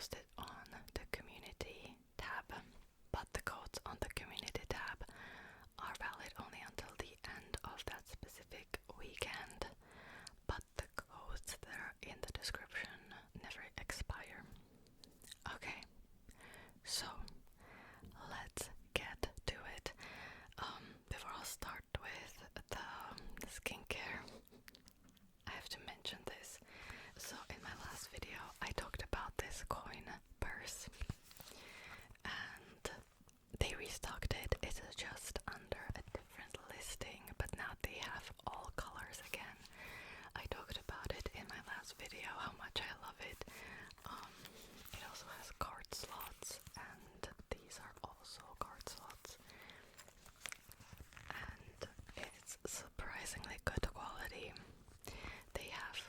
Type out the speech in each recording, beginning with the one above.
posted on the community tab, but the codes on the community tab are valid only until the end of that specific weekend, but the codes that are in the description never expire. Okay, so let's get to it. Before I'll start with the skincare, I have to mention this. So in my last video I talked about this coin purse and they restocked it. It is just under a different listing, but now they have all colors again. I talked about it in my last video, how much I love it. It also has card slots, and these are also card slots. And it's surprisingly good quality. They have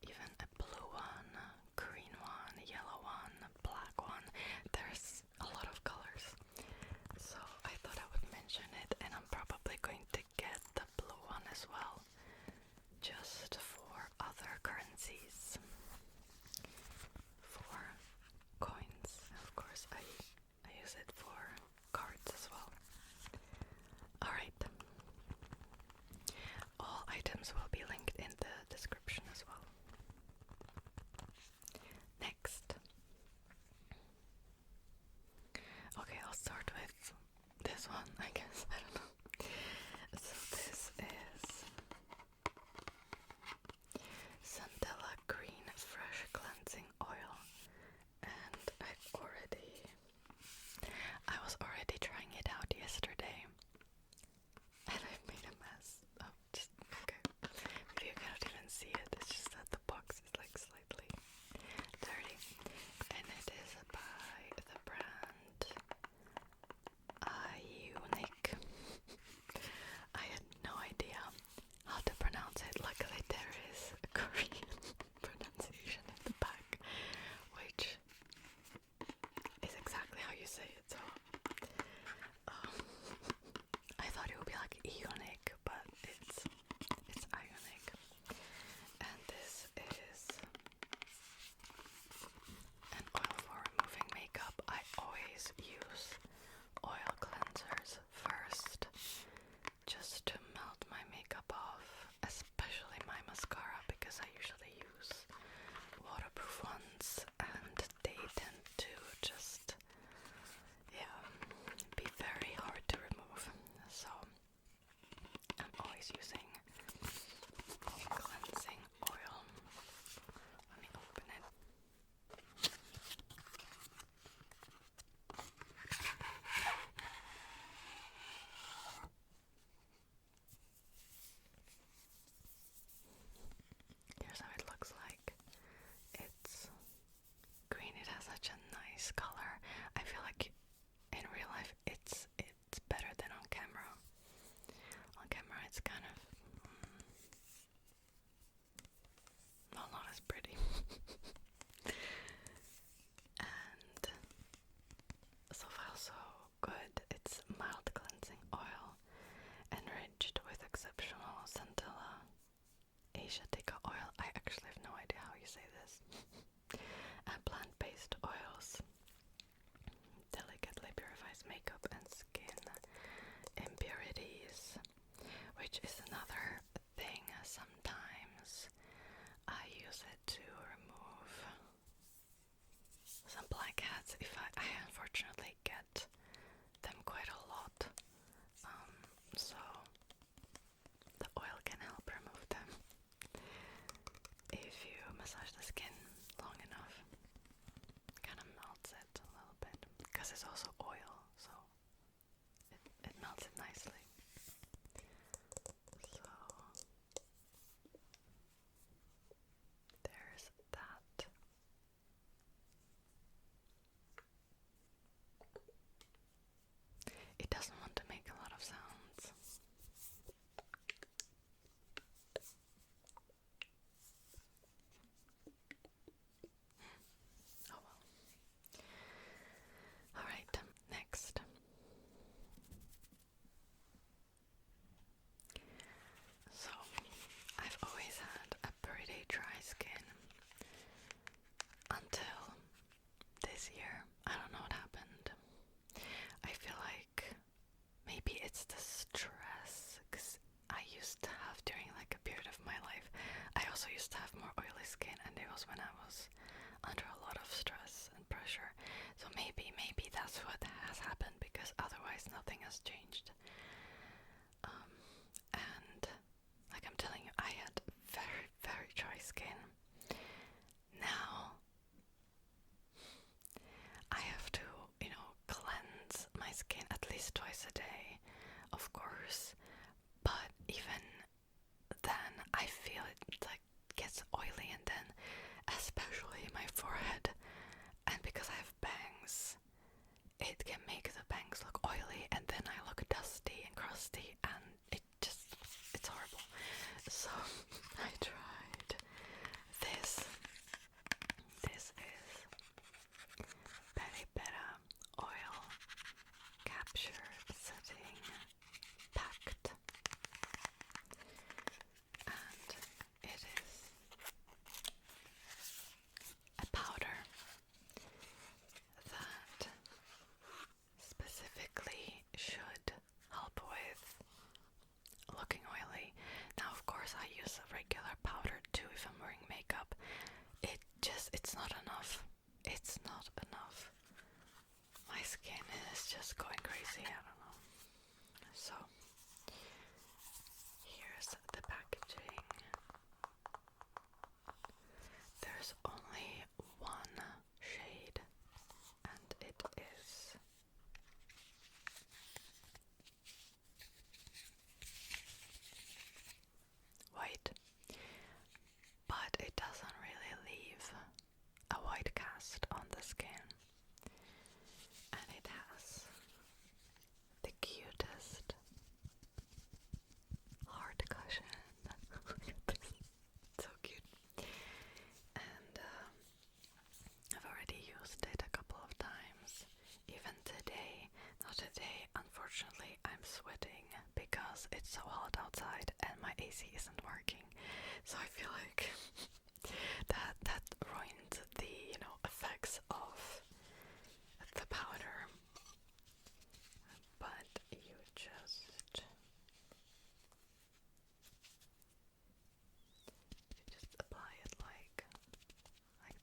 even a blue one, green one, yellow one, black one. was when I was under a lot of stress and pressure. So maybe that's what has happened, because otherwise nothing has changed. And like I'm telling you, I had very, very dry skin. Now I have to, cleanse my skin at least twice a day, of course. But even then, I feel it like gets oily, and then especially my forehead. And because I have bangs, it can make the bangs look oily, and then I look dusty and crusty, and it's horrible. So I tried this. This is Peripera Oil Capture Setting Packed, and it is a powder that specifically should help with looking oily. Now, of course, I use a regular powder too if I'm wearing makeup. It's not enough. It's not enough. My skin is just going crazy, I don't know. So, here's the packaging. There's only one shade, and it is white, but it doesn't really leave a white cast on the skin, and it has the cutest hard cushion. Look at this, so cute. And I've already used it a couple of times, even today. Not today, unfortunately, I'm sweating because it's so hot outside and my AC isn't working. So I feel like that ruined the, effects of the powder. But you just apply it like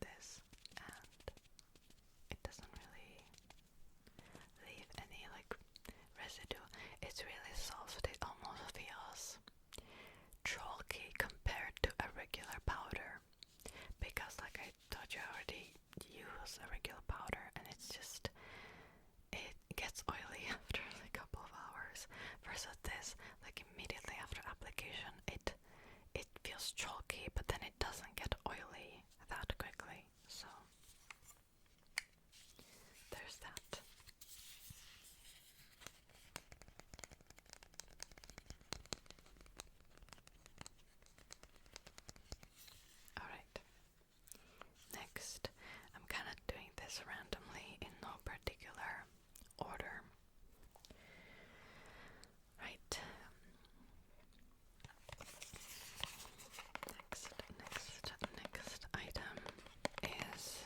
this, and it doesn't really leave any residue. It's really soft. It almost feels chalky compared to a regular powder, because like I told you, I already use a regular powder, and it gets oily after a couple of hours, versus this, like immediately after application, it feels chalky, but then it doesn't get oily that quickly. So there's that. Alright, next I'm kind of doing this randomly in no particular order. Right. Next item is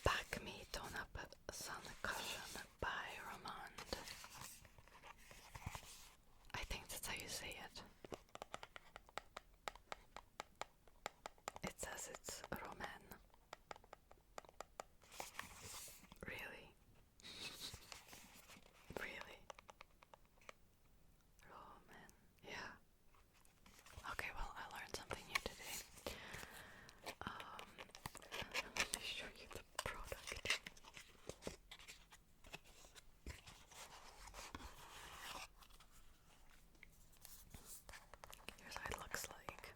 Back Me Tone Up Sun Cushion by Romand. I think that's how you say it. It says it's Roman. Really? Really? Roman. Yeah. Okay, well, I learned something new today. Let me show you the product. Here's how it looks like.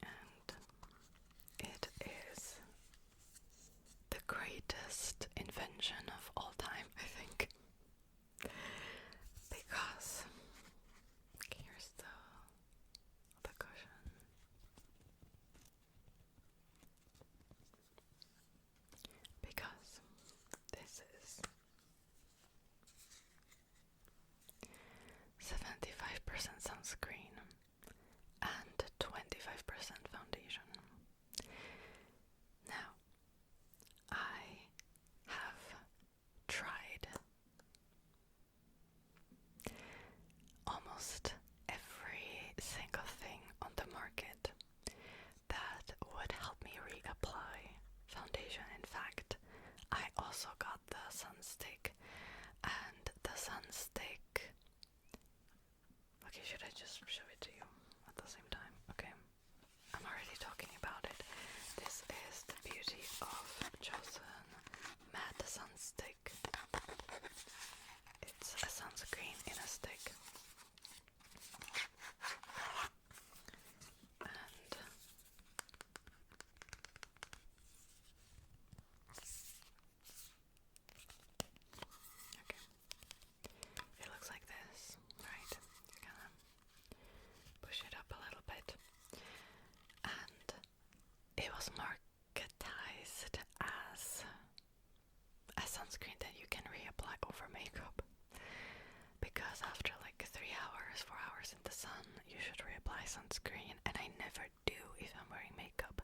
And it is the greatest invention of all time, I think. Because here's the cushion. Because this is 75% sunscreen and 25% foundation. stick. And the sun stick... Okay, should I just show it to you at the same time? Okay. I'm already talking about it. This is the beauty of Chosen Matte Sun Stick. It's a sunscreen in a stick. And okay. It looks like this, right? You're gonna push it up a little bit. And it was marketized as a sunscreen that you can reapply over makeup. Because after like 3 hours, 4 hours in the sun, you should reapply sunscreen, and I never do if I'm wearing makeup.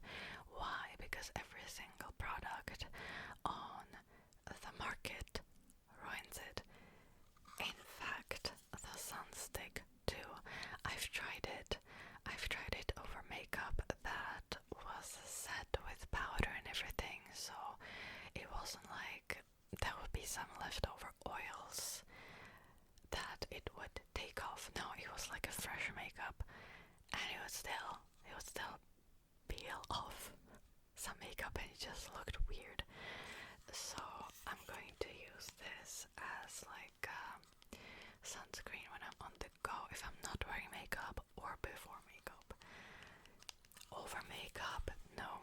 Why? Because every single product on the market ruins it. In fact, the sun stick too. I've tried it over makeup that was set with powder and everything, so it wasn't like there would be some leftover oils that it would take off. No, it was like a fresh makeup, and it would still peel off some makeup, and it just looked weird. So I'm going to use this as like sunscreen when I'm on the go, if I'm not wearing makeup or before makeup. Over makeup, no.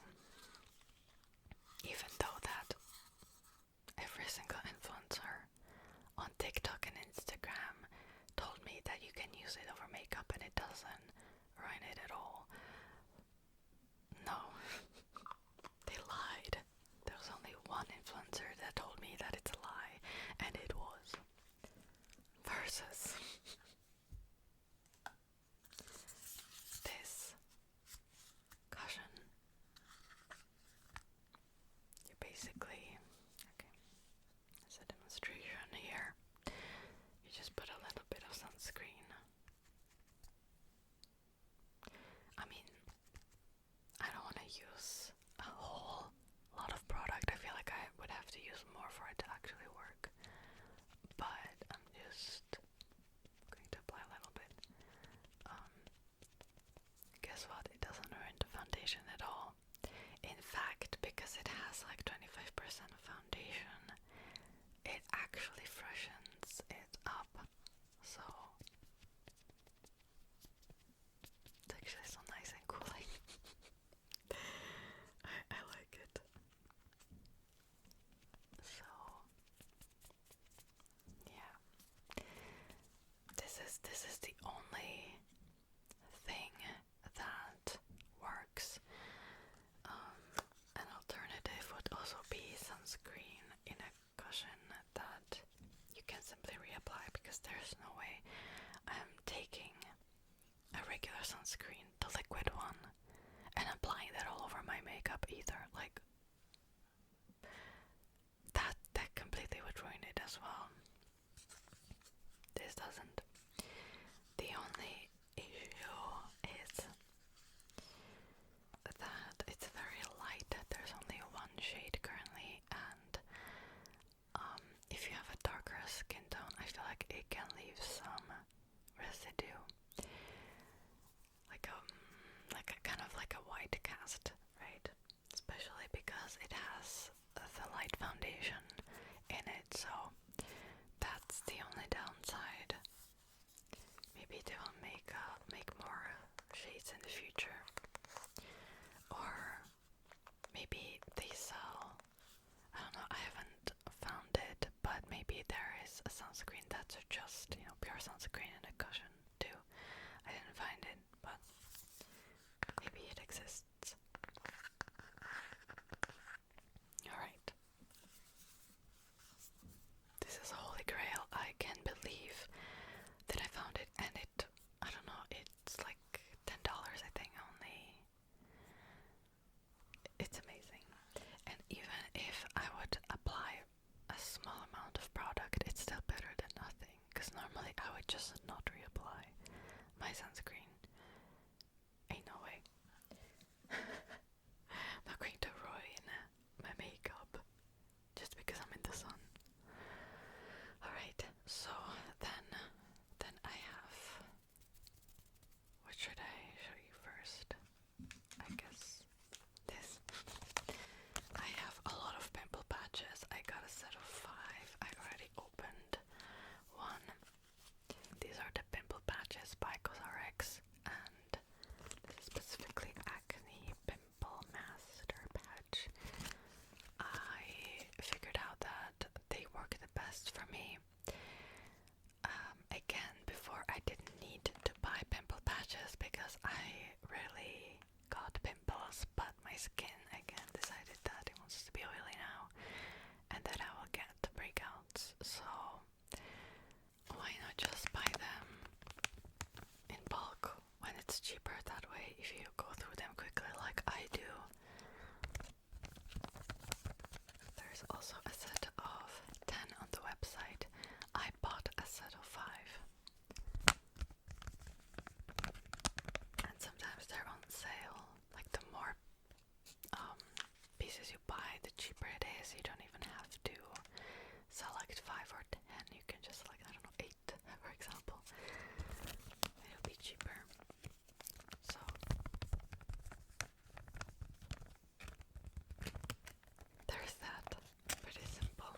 Even though that every single influencer on TikTok and Instagram told me that you can use it over makeup and it doesn't ruin it at all. No, they lied. There was only one influencer that told me that it's a lie, and it was Versus this cushion. You basically, okay, there's a demonstration here. You just put a little bit of sunscreen. I mean, I don't want to use a whole lot of product. I feel like I would have to use more for it to actually work. But I'm just going to apply a little bit. Guess what? It doesn't ruin the foundation at all. In fact, because it has like 25% of foundation, it actually freshens it up. So it's actually so nice and cooling. I like it. So yeah, this is the only thing that works. An alternative would also be sunscreen in a cushion that you can simply reapply, because there's no way I'm taking a regular sunscreen, the liquid one, and applying that all over my makeup either. Like that completely would ruin it as well. This doesn't. The only issue is that it's very light. There's only one shade currently, and if you have a darker skin tone, I feel like it can leave some residue, like a kind of like a white cast, right? Especially because it has the light foundation in it, so that's the only downside. Maybe they will make more shades in the future, or maybe they sell, I don't know, I haven't found it, but maybe there is a sunscreen that's just, pure sunscreen in a cushion too. I didn't find it, but maybe it exists. Alright. This is a holy grail. I can't believe that I found it, and I don't know, it's like $10 I think only. It's amazing. And even if I would apply a small amount of product, it's still better than nothing, because normally I would just not reapply my sunscreen. Ain't no way. I'm not going to ruin my makeup just because I'm in the sun. pieces you buy, the cheaper it is. You don't even have to select 5 or 10. You can just select, I don't know, 8, for example. It'll be cheaper. So there's that. Pretty simple.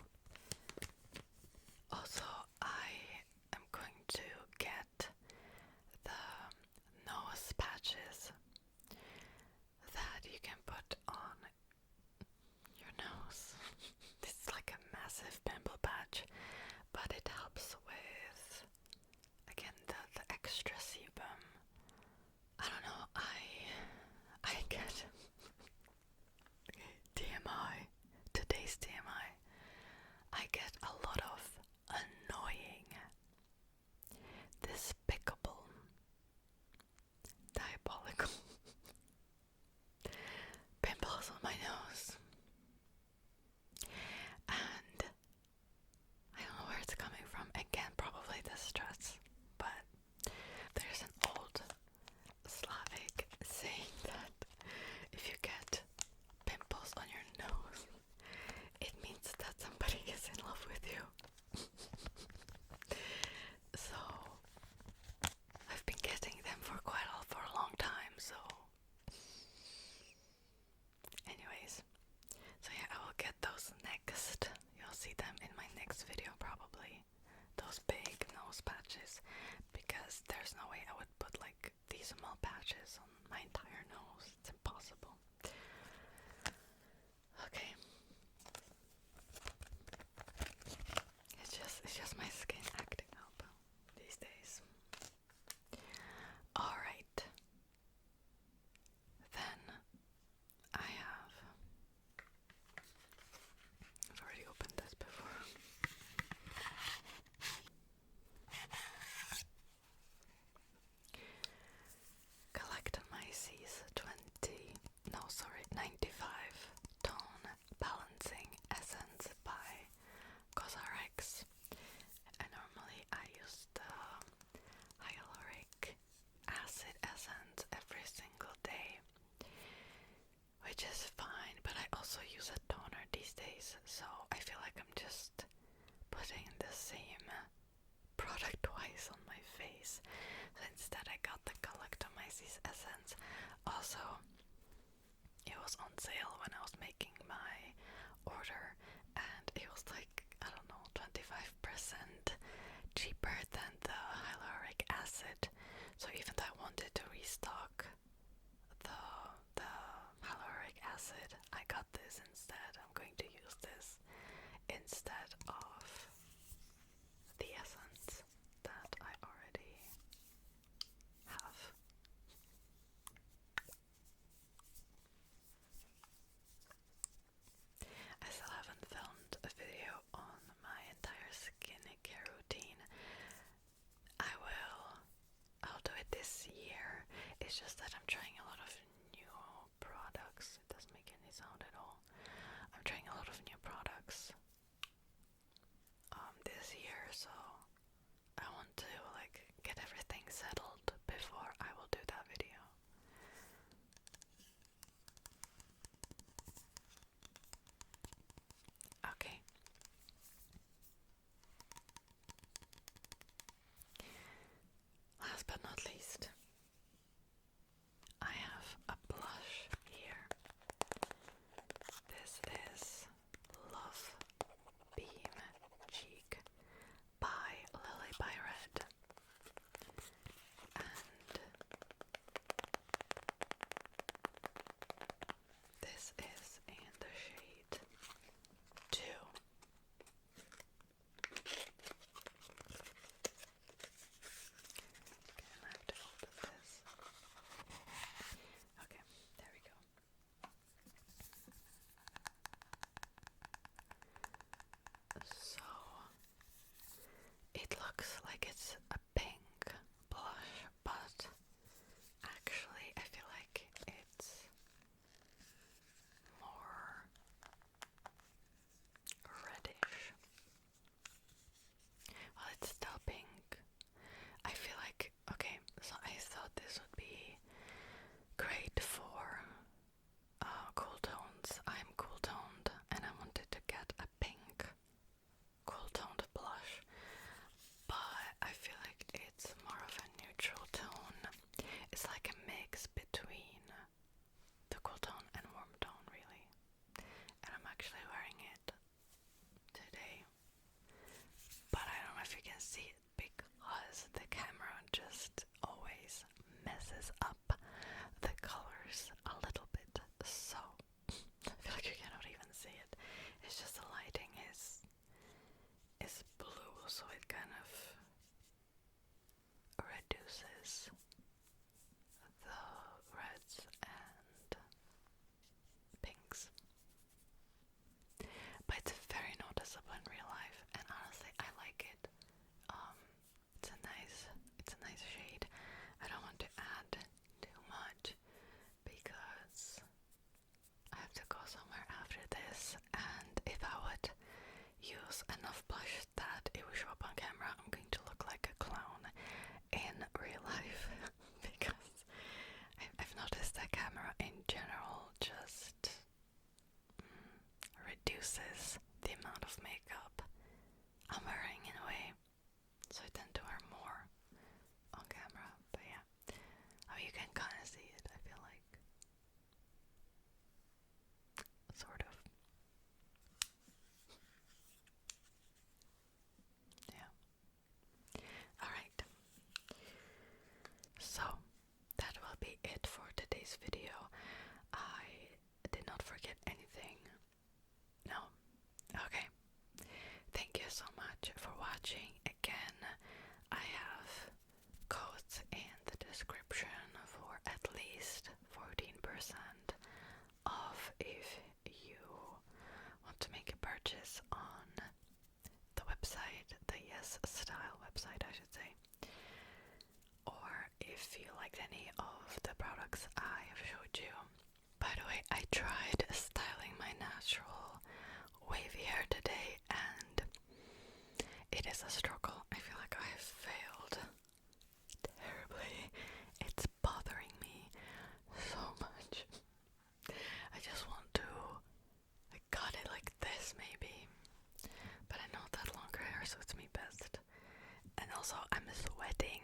Also, I am going to get the nose patches that you can put on your nose. This is like a massive pimple patch, but it helps with, again, the extra sebum. I don't know, I get TMI, today's TMI. I get a lot of annoying, despicable, diabolical pimples on my nose. And I don't know where it's coming from. Again, probably the stress, but there's an old Slavic saying that if you get pimples on your nose, it means that somebody is in love with you. So I've been getting them for a long time, so anyways. So yeah, I will get those next. You'll see them in my next video probably. Those big nose patches, because there's no way I would put like these small patches on my entire nose. It's impossible. Okay. It's just my skin acting up these days. Alright. Then I've already opened this before. Galactomyces 95 tone balancing essence by Cosrx. And normally I use the hyaluronic acid essence every single day, which is fine, but I also use a toner these days, so I feel like I'm just putting the same product twice on my face. So instead I got the Galactomyces essence. Also, it was on sale when I was making my order, and it was like, I don't know, 25% cheaper than the hyaluronic acid. So even though I wanted to restock the hyaluronic acid, I got this instead. I'm going to use this instead of the essence that I already have. I still haven't filmed a video on my entire skincare routine. I'll do it this year. It's just that I'm trying a lot of new products. It doesn't make any sound at all. I'm trying a lot of new products this year, so I want to like get everything settled before I will do that video. Okay. Last but not least, I have a blush here. This is Love Beam Cheek by Lily by Red. And this is in the shade 2. I have to open this. Okay, there we go. So it looks like it's a pink blush, but actually I feel like it's more reddish. Well, it's still pink. I feel like, okay, so I thought this would be great for cool tones. I'm cool reduces the amount of makeup I'm wearing in a way. So I tend to wear more on camera, but yeah. I mean, you can kind of see it, I feel like. Sort of. Yeah. Alright. So, that will be it for today's video. I did not forget anything. No? Okay. Thank you so much for watching. Again, I have codes in the description for at least 14% off if you want to make a purchase on the website, the Yes Style website, I should say. Or if you liked any of the products I have showed you. By the way, I tried styling my natural wavy hair today and it is a struggle. I feel like I have failed terribly. It's bothering me so much. I just want to cut it like this maybe. But I know that longer hair suits me best. And also I'm sweating